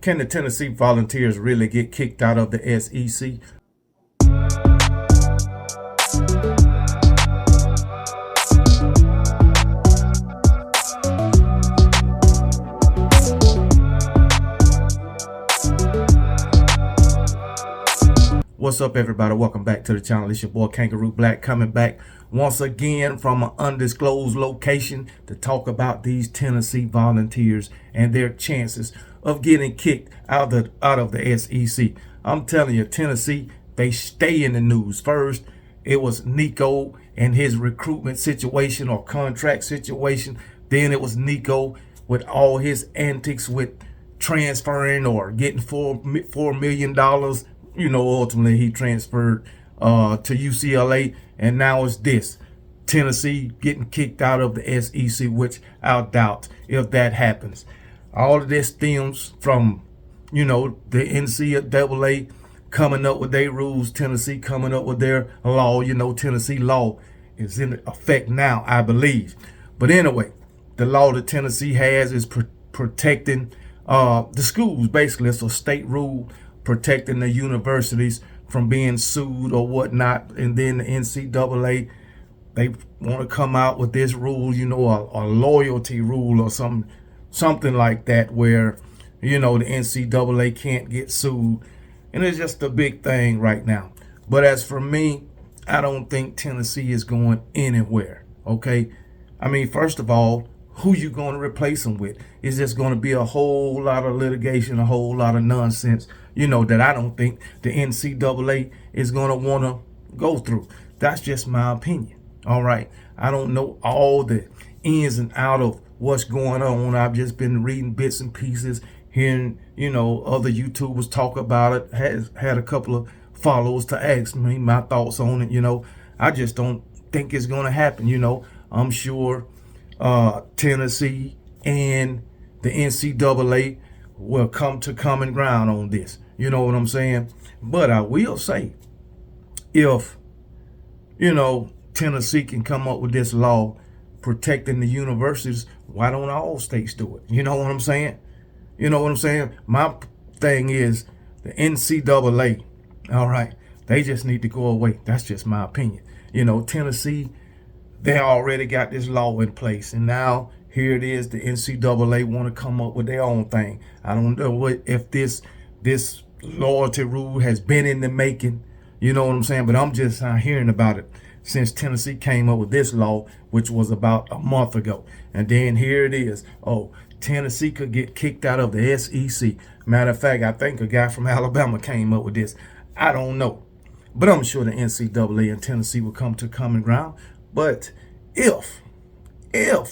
Can the Tennessee Volunteers really get kicked out of the SEC? What's up, everybody? Welcome back to the channel. It's your boy Kangaroo Black, coming back once again from an undisclosed location to talk about these Tennessee Volunteers and their chances of getting kicked out of the SEC. I'm telling you, Tennessee, they stay in the news. First, it was Nico and his recruitment situation or contract situation. Then it was Nico with all his antics with transferring or getting $4 million. Ultimately he transferred to UCLA, and now it's this. Tennessee getting kicked out of the SEC, which I doubt if that happens. All of this stems from, the NCAA coming up with their rules, Tennessee coming up with their law. Tennessee law is in effect now, I believe. But anyway, the law that Tennessee has is protecting the schools. Basically, it's a state rule protecting the universities from being sued or whatnot. And then the NCAA, they want to come out with this rule, a loyalty rule or something like that, where, the NCAA can't get sued. And it's just a big thing right now. But as for me, I don't think Tennessee is going anywhere, okay? I mean, first of all, who you going to replace them with? It's just going to be a whole lot of litigation, a whole lot of nonsense, that I don't think the NCAA is going to want to go through. That's just my opinion. All right. I don't know all the ins and out of what's going on. I've just been reading bits and pieces, hearing, other YouTubers talk about it. Has had a couple of followers to ask me my thoughts on it. I just don't think it's going to happen. I'm sure Tennessee and the NCAA will come to common ground on this. You know what I'm saying? But I will say, if, Tennessee can come up with this law protecting the universities, why don't all states do it? You know what I'm saying? My thing is the NCAA, all right, they just need to go away. That's just my opinion. Tennessee, they already got this law in place, and now here it is. The NCAA want to come up with their own thing. I don't know if this loyalty rule has been in the making. You know what I'm saying? But I'm just hearing about it since Tennessee came up with this law, which was about a month ago. And then here it is. Oh, Tennessee could get kicked out of the SEC. Matter of fact, I think a guy from Alabama came up with this. I don't know. But I'm sure the NCAA and Tennessee will come to common ground. But if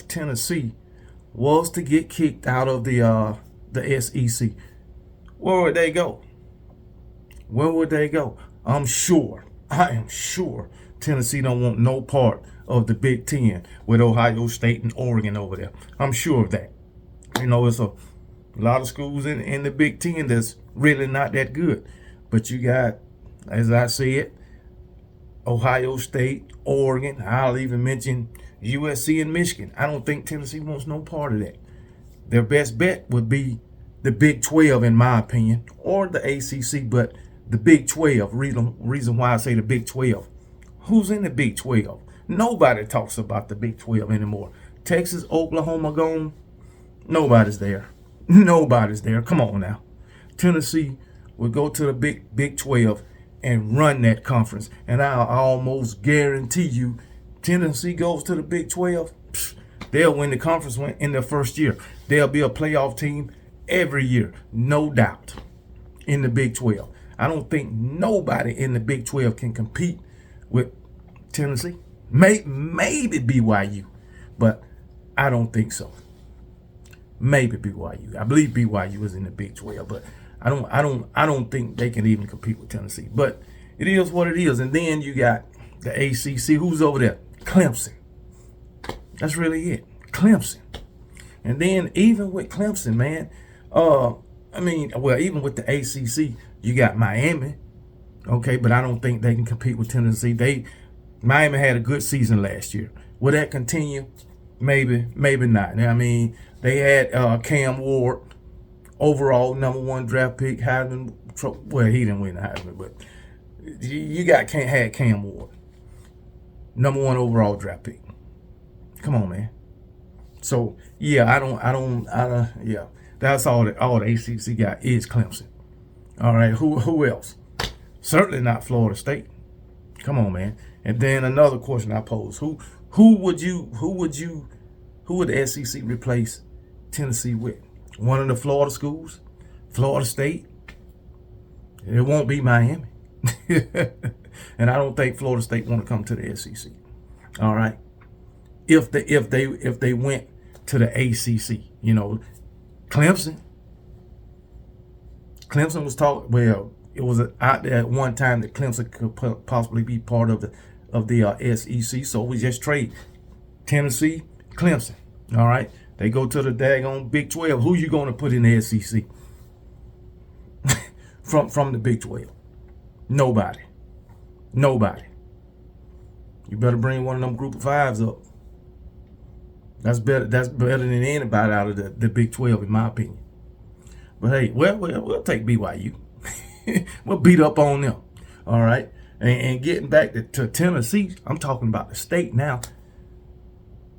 Tennessee was to get kicked out of the SEC, where would they go? Where would they go? I am sure Tennessee don't want no part of the Big Ten with Ohio State and Oregon over there. I'm sure of that. It's a lot of schools in the Big Ten that's really not that good. But you got, as I said, Ohio State, Oregon. I'll even mention USC and Michigan. I don't think Tennessee wants no part of that. Their best bet would be the Big 12, in my opinion, or the ACC, but the Big 12. Reason why I say the Big 12. Who's in the Big 12? Nobody talks about the Big 12 anymore. Texas, Oklahoma gone. Nobody's there. Nobody's there. Come on now. Tennessee would go to the Big 12 and run that conference. And I almost guarantee you, Tennessee goes to the Big 12, they'll win the conference in their first year. They'll be a playoff team every year, no doubt, in the Big 12. I don't think nobody in the Big 12 can compete with Tennessee. Maybe BYU, but I don't think so. Maybe BYU. I believe BYU is in the Big 12, but I don't think they can even compete with Tennessee. But it is what it is. And then you got the ACC. Who's over there? Clemson. That's really it. Clemson. And then even with Clemson, man, even with the ACC, you got Miami. Okay, but I don't think they can compete with Tennessee. Miami had a good season last year. Will that continue? Maybe not. I mean, they had Cam Ward overall #1 draft pick, Heisman. Well, he didn't win the Heisman, but you got had Cam Ward, #1 overall draft pick. Come on, man. So yeah, yeah. That's all the ACC got is Clemson. All right, who else? Certainly not Florida State. Come on, man. And then another question I pose: who would the SEC replace Tennessee with? One of the Florida schools, Florida State. It won't be Miami. And I don't think Florida State want to come to the SEC. All right. If they went to the ACC, you know, Clemson was talking. Well, it was out there at one time that Clemson could possibly be part of the SEC. So we just trade Tennessee, Clemson. All right, they go to the daggone Big 12. Who you going to put in the SEC from the Big 12? Nobody. You better bring one of them Group of Fives up. That's better than anybody out of the Big 12, in my opinion. But hey, we'll take BYU. We'll beat up on them. All right. And getting back to Tennessee, I'm talking about the state now.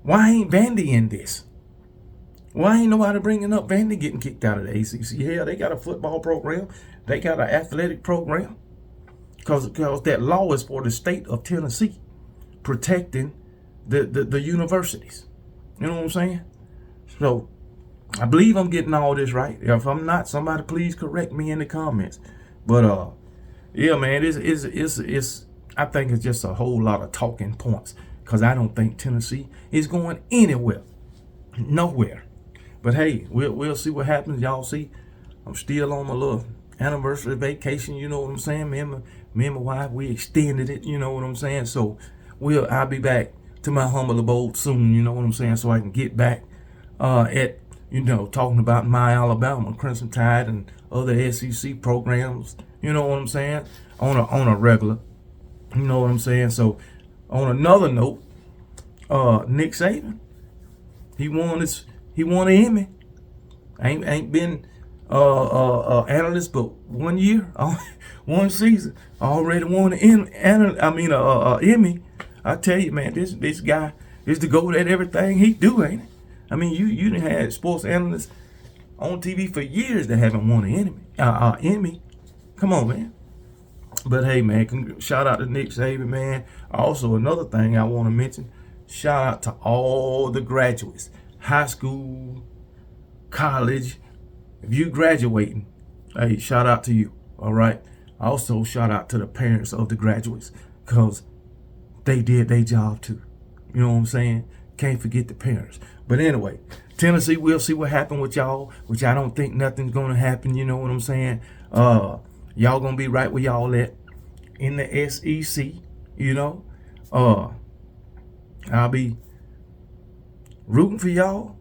Why ain't Vandy in this? Why ain't nobody bringing up Vandy getting kicked out of the ACC? Hell, they got a football program. They got an athletic program. Because that law is for the state of Tennessee, protecting the universities. You know what I'm saying? So I believe I'm getting all this right. If I'm not, somebody please correct me in the comments. But yeah, man, it's I think it's just a whole lot of talking points, because I don't think Tennessee is going anywhere, nowhere. But hey, we'll see what happens. Y'all see, I'm still on my little anniversary vacation. You know what I'm saying? Me and my wife, we extended it. You know what I'm saying? So I'll be back to my humble abode soon. You know what I'm saying? So I can get back at, you know, talking about my Alabama, Crimson Tide, and other SEC programs. You know what I'm saying? On a regular. You know what I'm saying? So on another note, Nick Saban, he won an Emmy. Ain't been analyst but 1 year, 1 season. Already won an Emmy. I tell you, man, this guy is the GOAT at everything he do, ain't it? I mean, you done had sports analysts on TV for years that haven't won an Emmy. Come on, man. But hey, man, shout out to Nick Saban, man. Also, another thing I want to mention, shout out to all the graduates, high school, college. If you graduating, hey, shout out to you. All right. Also, shout out to the parents of the graduates, because they did their job too. You know what I'm saying? Can't forget the parents. But anyway, Tennessee, we'll see what happens with y'all, which I don't think nothing's going to happen. You know what I'm saying? Y'all going to be right where y'all at in the SEC, you know? I'll be rooting for y'all,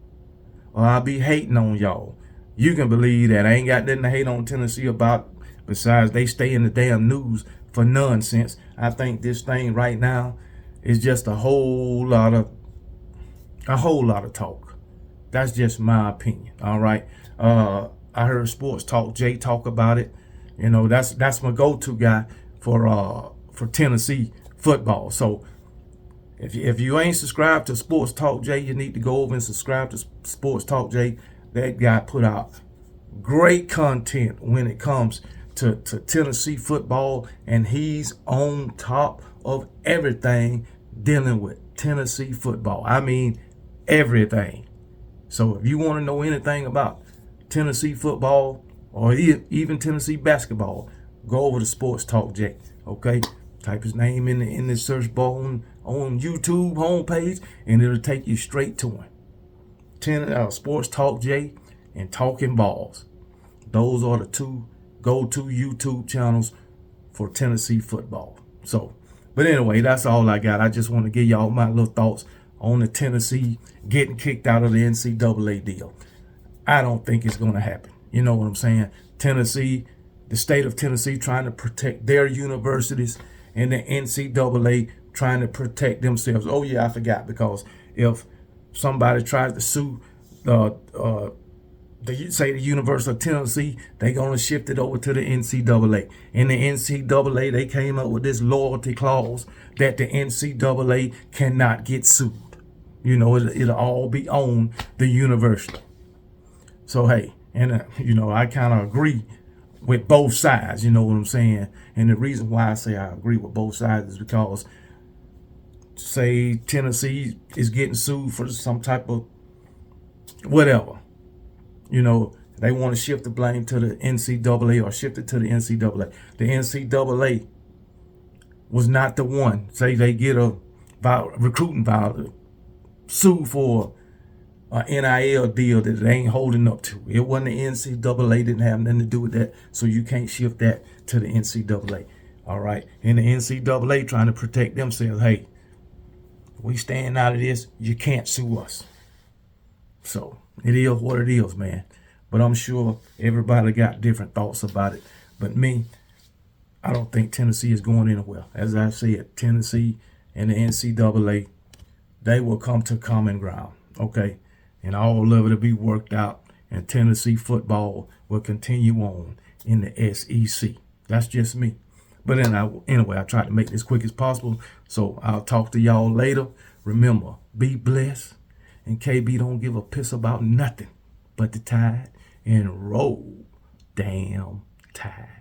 or I'll be hating on y'all. You can believe that. I ain't got nothing to hate on Tennessee about, besides they stay in the damn news for nonsense. I think this thing right now is just a whole lot of talk. That's just my opinion. All right. I heard Sports Talk Jay talk about it. You know, that's my go-to guy for Tennessee football. So if you ain't subscribed to Sports Talk Jay, you need to go over and subscribe to Sports Talk Jay. That guy put out great content when it comes to Tennessee football, and he's on top of everything dealing with Tennessee football. I mean, everything. So if you want to know anything about Tennessee football, or even Tennessee basketball, go over to Sports Talk Jay. Okay, type his name in the search bar on YouTube homepage, and it'll take you straight to him. Sports Talk Jay and Talking Balls. Those are the two go-to YouTube channels for Tennessee football. So, but anyway, that's all I got. I just want to give y'all my little thoughts on the Tennessee getting kicked out of the NCAA deal. I don't think it's going to happen. You know what I'm saying? Tennessee, the state of Tennessee trying to protect their universities, and the NCAA trying to protect themselves. Oh yeah, I forgot, because if somebody tries to sue say the University of Tennessee, they're going to shift it over to the NCAA. In the NCAA, they came up with this loyalty clause that the NCAA cannot get sued. You know, it'll all be on the university. So, hey, and, you know, I kind of agree with both sides, you know what I'm saying? And the reason why I say I agree with both sides is because, say, Tennessee is getting sued for some type of whatever. You know, they want to shift the blame to the NCAA or shift it to the NCAA. The NCAA was not the one. Say they get a recruiting violation, sue for an NIL deal that they ain't holding up to. It wasn't the NCAA, didn't have nothing to do with that. So you can't shift that to the NCAA. All right. And the NCAA trying to protect themselves. Hey, we staying out of this. You can't sue us. So it is what it is, man. But I'm sure everybody got different thoughts about it. But me, I don't think Tennessee is going anywhere. As I said, Tennessee and the NCAA, they will come to common ground, okay? And all of it will be worked out, and Tennessee football will continue on in the SEC. That's just me. But anyway, I tried to make this quick as possible, so I'll talk to y'all later. Remember, be blessed. And KB don't give a piss about nothing but the Tide, and roll damn Tide.